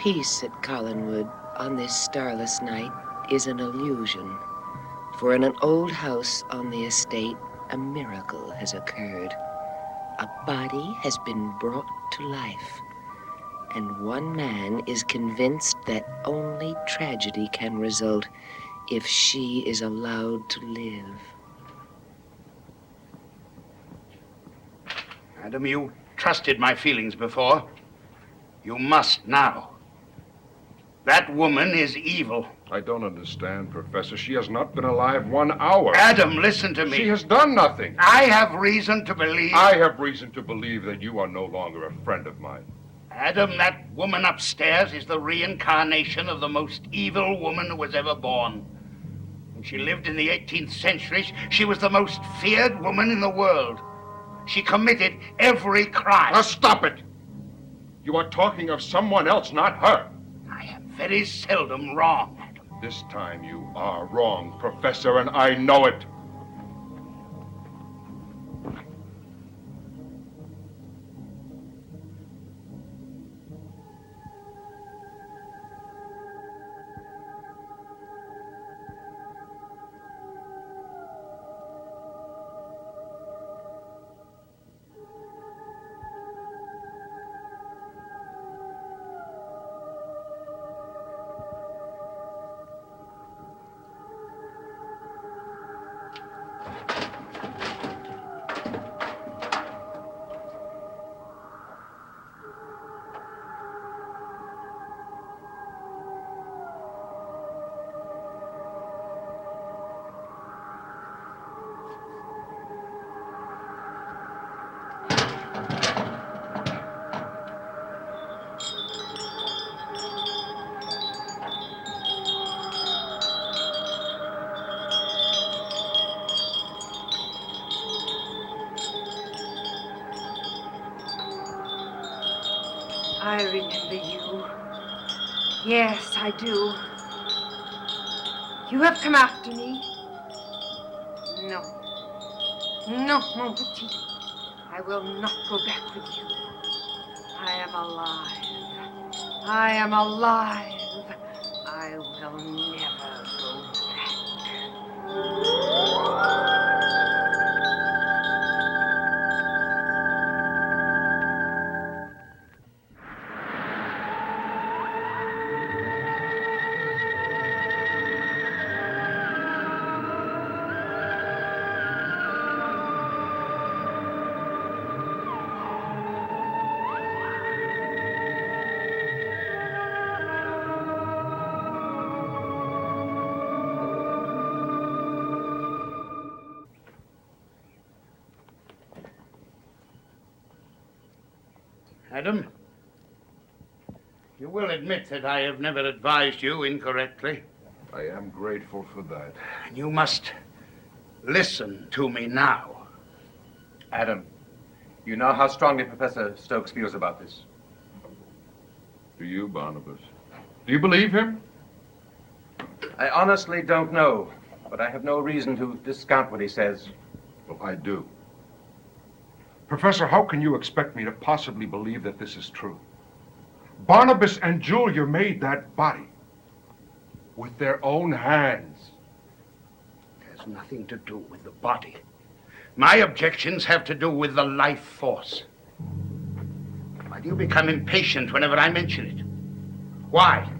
Peace at Collinwood on this starless night is an illusion, for in an old house on the estate, a miracle has occurred. A body has been brought to life, and one man is convinced that only tragedy can result if she is allowed to live. Adam, you trusted my feelings before. You must now. That woman is evil. I don't understand, Professor. She has not been alive 1 hour. Adam, listen to me. She has done nothing. I have reason to believe... I have reason to believe that you are no longer a friend of mine. Adam, that woman upstairs is the reincarnation of the most evil woman who was ever born. When she lived in the 18th century, she was the most feared woman in the world. She committed every crime. Now stop it! You are talking of someone else, not her. I am very seldom wrong, Adam. This time you are wrong, Professor, and I know it. I remember you. Yes, I do. You have come after me. No. No, mon petit. I will not go back with you. I am alive. I am alive. I will never go back. Adam, you will admit that I have never advised you incorrectly. I am grateful for that. And you must listen to me now. Adam, you know how strongly Professor Stokes feels about this. Do you, Barnabas? Do you believe him? I honestly don't know, but I have no reason to discount what he says. Well, I do. Professor, how can you expect me to possibly believe that this is true? Barnabas and Julia made that body with their own hands. It has nothing to do with the body. My objections have to do with the life force. Why do you become impatient whenever I mention it? Why?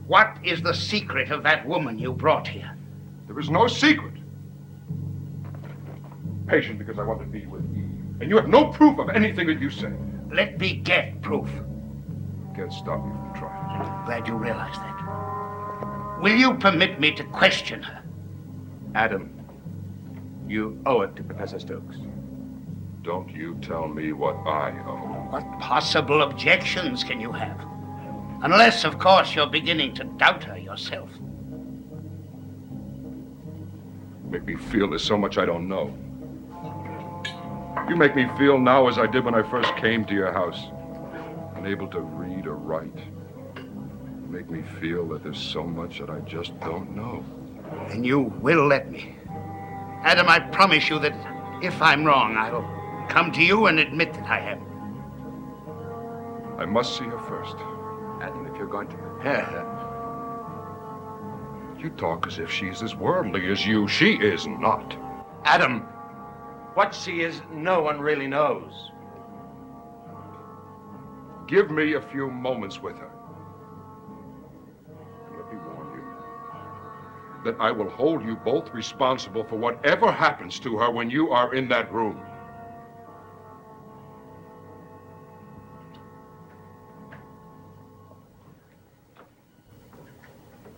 What is the secret of that woman you brought here? There is no secret. Patient because I want to be with Eve. And you have no proof of anything that you say. Let me get proof. You can't stop me from trying. I'm glad you realize that. Will you permit me to question her? Adam, you owe it to Professor Stokes. Don't you tell me what I owe. What possible objections can you have? Unless, of course, you're beginning to doubt her yourself. You make me feel there's so much I don't know. You make me feel now as I did when I first came to your house, unable to read or write. You make me feel that there's so much that I just don't know. Then you will let me. Adam, I promise you that if I'm wrong, I'll come to you and admit that I am. I must see her first. Adam, if you're going to prepare her... You talk as if she's as worldly as you. She is not. Adam, what she is, no one really knows. Give me a few moments with her. And let me warn you that I will hold you both responsible for whatever happens to her when you are in that room.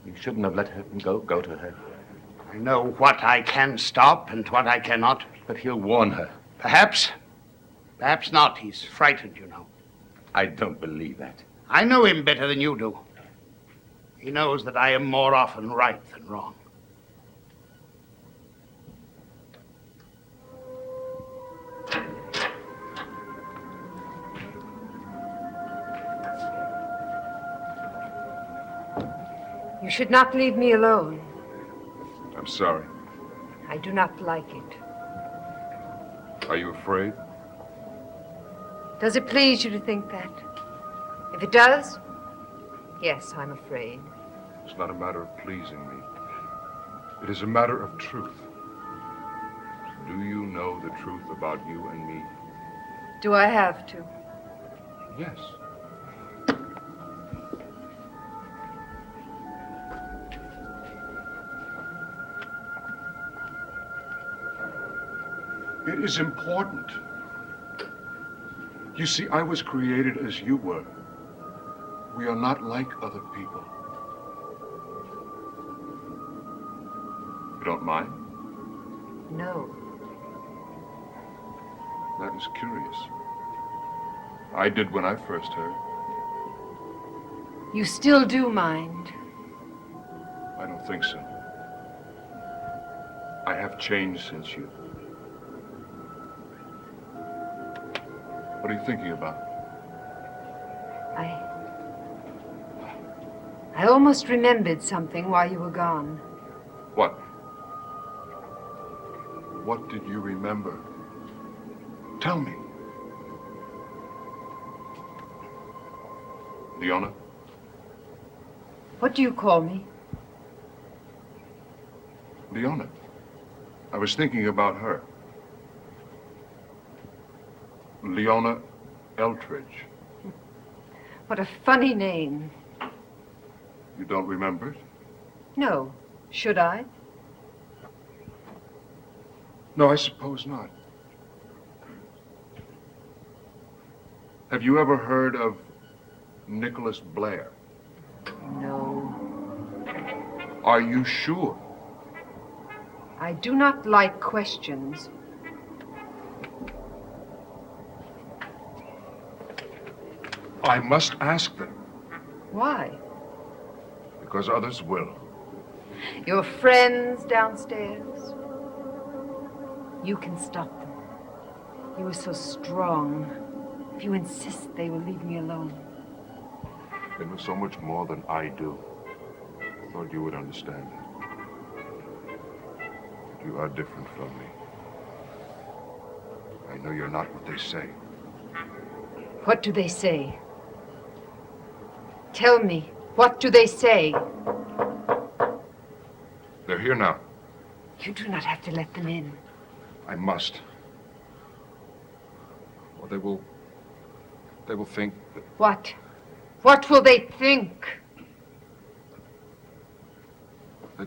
You shouldn't have let her go to her. I know what I can stop and what I cannot. But he'll warn her. Perhaps. Perhaps not. He's frightened, you know. I don't believe that. I know him better than you do. He knows that I am more often right than wrong. You should not leave me alone. I'm sorry. I do not like it. Are you afraid? Does it please you to think that? If it does, yes, I'm afraid. It's not a matter of pleasing me. It is a matter of truth. Do you know the truth about you and me? Do I have to? Yes. It is important. You see, I was created as you were. We are not like other people. You don't mind? No. That is curious. I did when I first heard. You still do mind. I don't think so. I have changed since you. What are you thinking about? I almost remembered something while you were gone. What? What did you remember? Tell me. Leona? What do you call me? Leona. I was thinking about her. Leona Eldridge. What a funny name. You don't remember it? No. Should I? No, I suppose not. Have you ever heard of Nicholas Blair? No. Are you sure? I do not like questions. I must ask them, Why? because others will. Your friends downstairs? You can stop them. You are so strong. If you insist, they will leave me alone. They know so much more than I do. I thought you would understand that. You are different from me. I know you're not what they say. What do they say? Tell me, what do they say? They're here now. You do not have to let them in. I must. Or they will think that What? What will they think?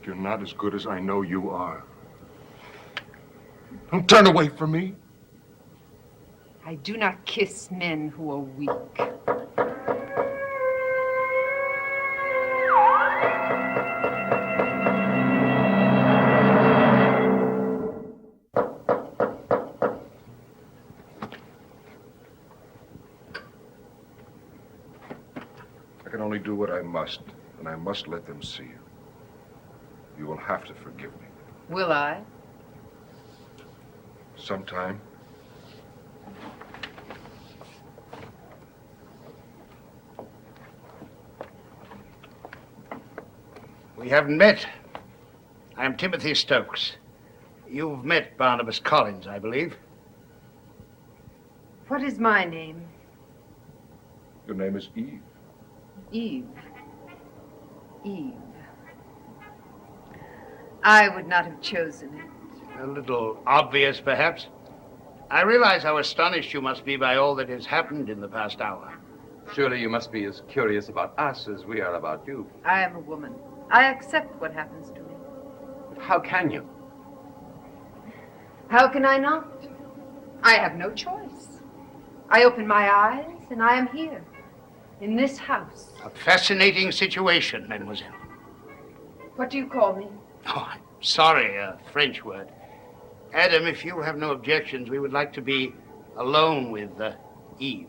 you're not as good as I know you are. Don't turn away from me. I do not kiss men who are weak. I can only do what I must, and I must let them see you. You will have to forgive me. Will I? Sometime. We haven't met. I'm Timothy Stokes. You've met Barnabas Collins, I believe. What is my name? Your name is Eve. Eve. Eve. I would not have chosen it. A little obvious, perhaps. I realize how astonished you must be by all that has happened in the past hour. Surely you must be as curious about us as we are about you. I am a woman. I accept what happens to me. But how can you? How can I not? I have no choice. I open my eyes and I am here, in this house. A fascinating situation, mademoiselle. What do you call me? Oh, I'm sorry, a French word. Adam, if you have no objections, we would like to be alone with Eve.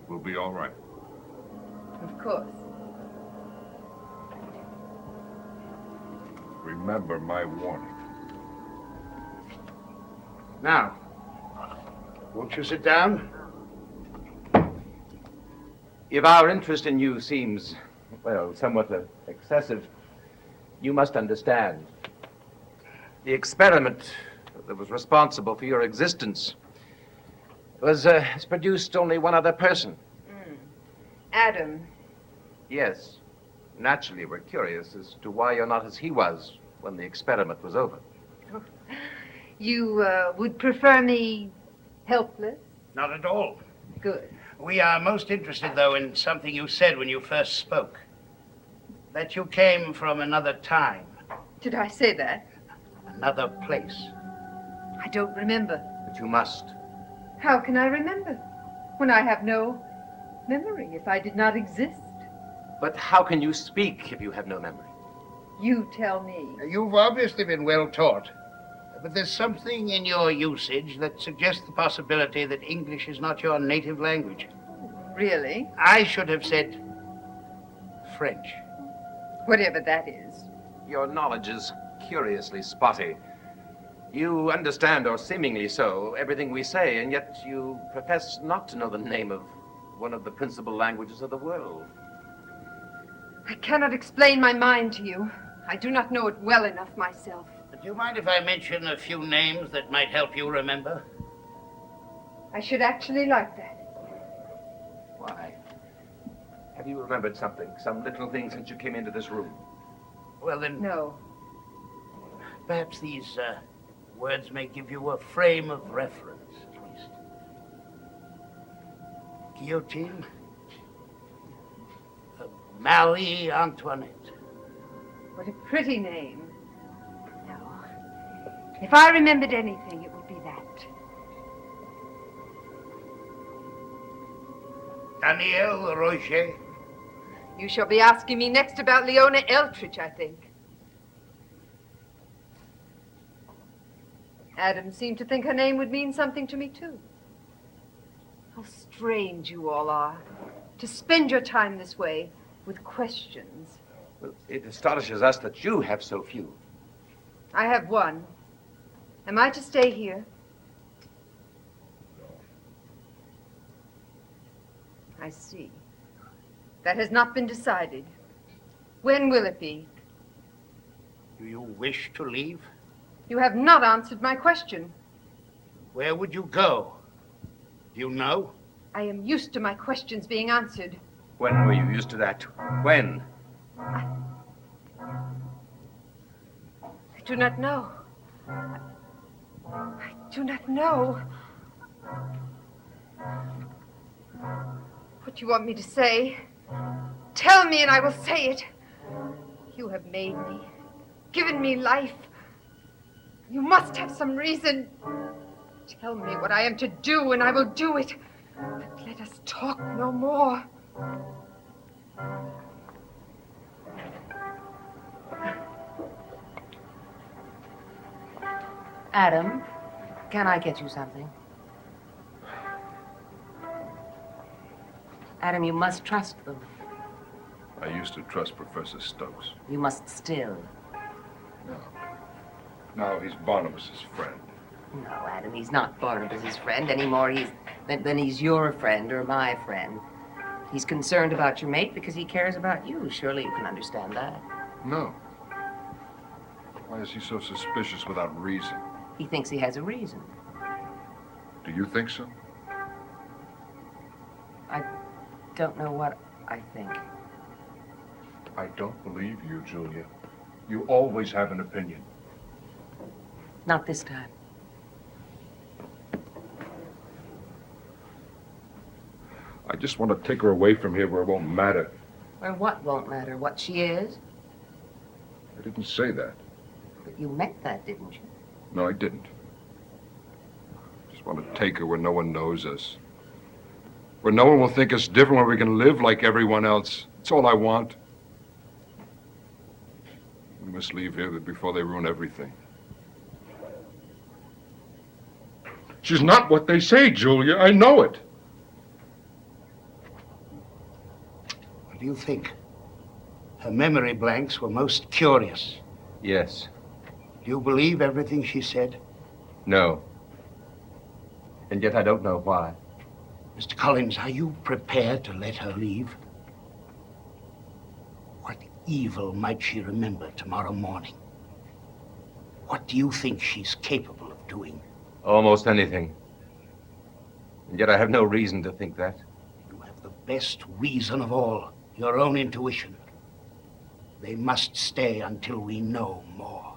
We'll be all right. Of course. Remember my warning. Now, won't you sit down? If our interest in you seems, well, somewhat excessive, you must understand. The experiment that was responsible for your existence has produced only one other person. Adam. Yes. Naturally, we're curious as to why you're not as he was when the experiment was over. You would prefer me helpless? Not at all. Good. We are most interested, though, in something you said when you first spoke. That you came from another time, Did I say that? another place. I don't remember. But you must. How can I remember when I have no memory if I did not exist? But how can you speak if you have no memory? You tell me. You've obviously been well taught, but there's something in your usage that suggests the possibility that English is not your native language. Really? I should have said French. Whatever that is. Your knowledge is curiously spotty. You understand, or seemingly so, everything we say, and yet you profess not to know the name of one of the principal languages of the world. I cannot explain my mind to you. I do not know it well enough myself. Do you mind if I mention a few names that might help you remember? I should actually like that. Why? Have you remembered something, some little thing since you came into this room? Well, then, No. perhaps these words may give you a frame of reference, at least. Guillotine. Marie Antoinette. What a pretty name. No. If I remembered anything, it would be that. Daniel Roger. You shall be asking me next about Leona Eldridge, I think. Adam seemed to think her name would mean something to me, too. How strange you all are. To spend your time this way, with questions. Well, it astonishes us that you have so few. I have one. Am I to stay here? I see. That has not been decided. When will it be? Do you wish to leave? You have not answered my question. Where would you go? Do you know? I am used to my questions being answered. When were you used to that? When? I do not know. I do not know. What do you want me to say? Tell me and I will say it. You have made me, given me life. You must have some reason. Tell me what I am to do and I will do it. But let us talk no more. Adam, can I get you something? Adam, you must trust them. I used to trust Professor Stokes. You must still. Now he's Barnabas's friend. No, Adam, he's not Barnabas's friend anymore. Then he's your friend or my friend. He's concerned about your mate because he cares about you. Surely you can understand that. No. Why is he so suspicious without reason? He thinks he has a reason. Do you think so? I don't know what I think. I don't believe you, Julia. You always have an opinion. Not this time. I just want to take her away from here where it won't matter. Where what won't matter? What she is? I didn't say that. But you meant that, didn't you? No, I didn't. I just want to take her where no one knows us. Where no one will think us different, where we can live like everyone else. That's all I want. We must leave here before they ruin everything. She's not what they say, Julia. I know it. What do you think? Her memory blanks were most curious. Yes. Do you believe everything she said? No. And yet I don't know why. Mr. Collins, are you prepared to let her leave? What evil might she remember tomorrow morning? What do you think she's capable of doing? Almost anything. And yet I have no reason to think that. You have the best reason of all, your own intuition. They must stay until we know more.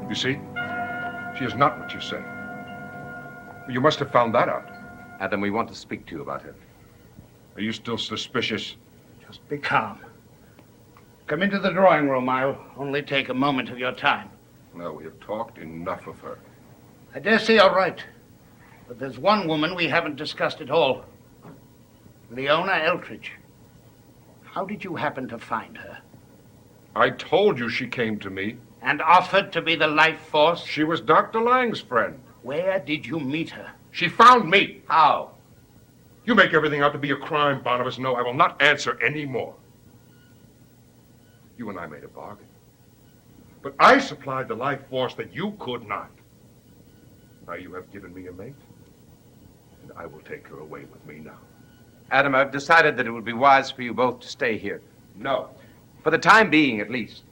You see? She is not what you say. You must have found that out. Adam, we want to speak to you about her. Are you still suspicious? Just be calm. Come into the drawing room. I'll only take a moment of your time. No, we have talked enough of her. I dare say you're right. But there's one woman we haven't discussed at all. Leona Eldridge. How did you happen to find her? I told you she came to me. And offered to be the life force? She was Dr. Lang's friend. Where did you meet her? She found me. How? You make everything out to be a crime, Barnabas. No, I will not answer any more. You and I made a bargain. But I supplied the life force that you could not. Now you have given me a mate, and I will take her away with me now. Adam, I've decided that it would be wise for you both to stay here. No. For the time being, at least.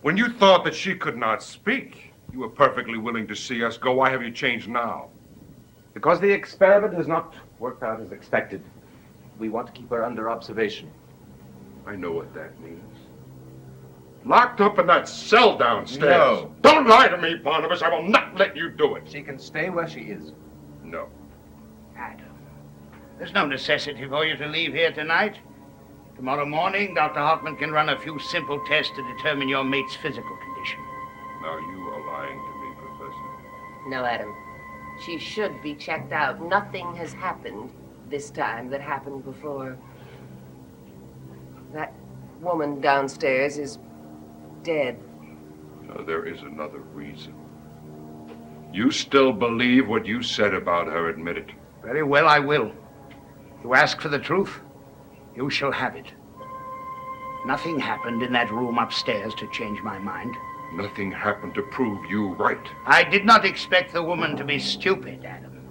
When you thought that she could not speak, you were perfectly willing to see us go. Why have you changed now? Because the experiment has not worked out as expected. We want to keep her under observation. I know what that means. Locked up in that cell downstairs. No. Don't lie to me, Barnabas. I will not let you do it. She can stay where she is. No. Adam, there's no necessity for you to leave here tonight. Tomorrow morning, Dr. Hartman can run a few simple tests to determine your mate's physical condition. Now you are lying to me, Professor. No, Adam. She should be checked out. Nothing has happened this time that happened before. That woman downstairs is dead. Now, there is another reason. You still believe what you said about her, admit it. Very well, I will. You ask for the truth, you shall have it. Nothing happened in that room upstairs to change my mind. Nothing happened to prove you right. I did not expect the woman to be stupid, Adam.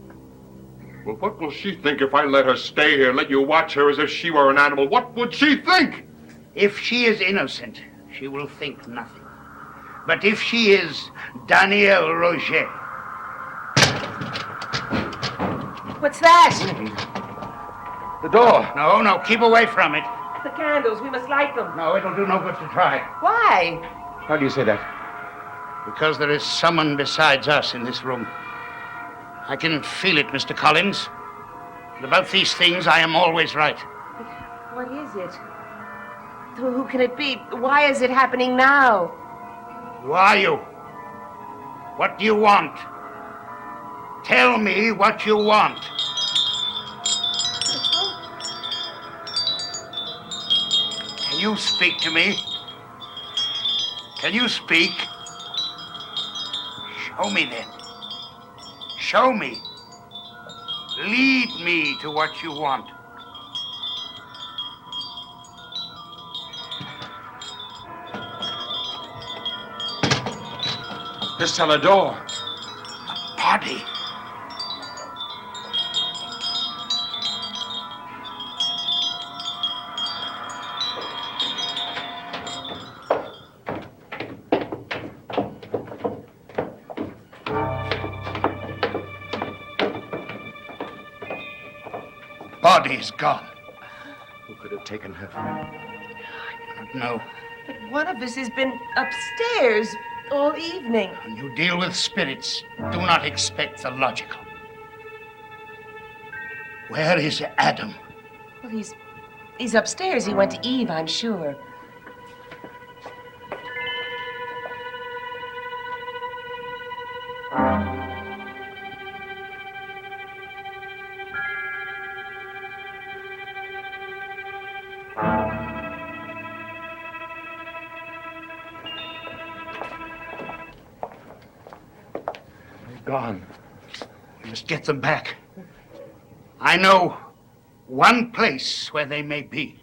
Well, what will she think if I let her stay here, let you watch her as if she were an animal? What would she think? If she is innocent, she will think nothing. But if she is Danielle Roget... What's that? The door. No, keep away from it. The candles. We must light them. No, it'll do no good to try. Why? How do you say that? Because there is someone besides us in this room. I can feel it, Mr. Collins. And about these things, I am always right. What is it? Who can it be? Why is it happening now? Who are you? What do you want? Tell me what you want. Can you speak to me? Can you speak? Show me then. Show me. Lead me to what you want. This cellar door. Body. body's gone. Who could have taken her? I don't know. But one of us has been upstairs all evening. When you deal with spirits, do not expect the logical. Where is Adam? Well, he's upstairs. He went to Eve, I'm sure. Gone. We must get them back. I know one place where they may be.